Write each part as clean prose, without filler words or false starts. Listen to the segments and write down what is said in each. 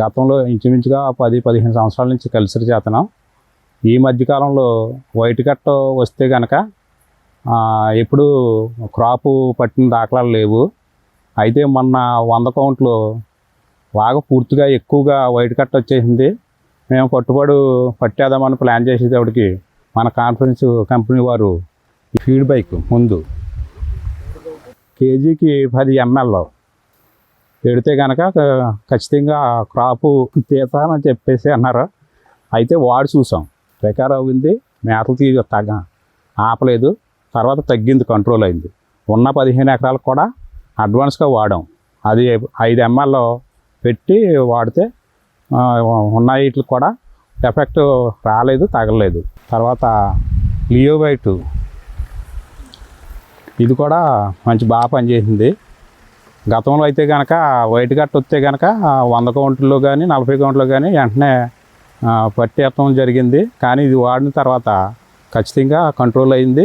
గతంలో ఇంచుమించుగా 10-15 సంవత్సరాల నుంచి కలిసి చేస్తున్నాం. ఈ మధ్యకాలంలో వైట్ కట్ వస్తే కనుక ఎప్పుడు క్రాపు పట్టిన దాఖలాలు లేవు. అయితే మొన్న 100 కౌంట్లు బాగా పూర్తిగా ఎక్కువగా వైట్ కట్ వచ్చేసింది. మేము కట్టుబడి పట్టేద్దామని ప్లాన్ చేసేటప్పటికి మన కాన్ఫరెన్స్ కంపెనీ వారు ఫీడ్ బైక్ ముందు కేజీకి 10 ml పెడితే కనుక ఖచ్చితంగా క్రాపు తీస్తామని చెప్పేసి అన్నారు. అయితే వాడు చూసాం, రికవర్ అయింది, మేతలు ఆపలేదు. తర్వాత తగ్గింది, కంట్రోల్ అయింది. ఉన్న 15 ఎకరాలకు కూడా అడ్వాన్స్గా వాడాం. అది 5 ml పెట్టి వాడితే ఉన్న వీటికి కూడా ఎఫెక్ట్ రాలేదు, తగలలేదు. తర్వాత లియోవైట్ ఇది కూడా బాగా పనిచేసింది. గతంలో అయితే కనుక వైట్ కట్ వస్తే కనుక 100 కౌంట్లో కానీ 40 కౌంట్లో కానీ వెంటనే పట్టేయటం జరిగింది. కానీ ఇది వాడిన తర్వాత ఖచ్చితంగా కంట్రోల్ అయింది.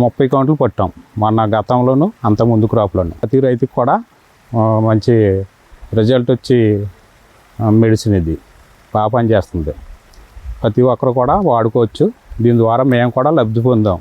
30 కౌంట్లు పట్టాం మొన్న గతంలోనూ అంత ముందు క్రాప్లోనూ. ప్రతి రైతుకి కూడా మంచి రిజల్ట్ వచ్చి మెడిసిన్ ఇది బాగా పనిచేస్తుంది. ప్రతి ఒక్కరు కూడా వాడుకోవచ్చు. దీని ద్వారా మేము కూడా లబ్ధి పొందాం.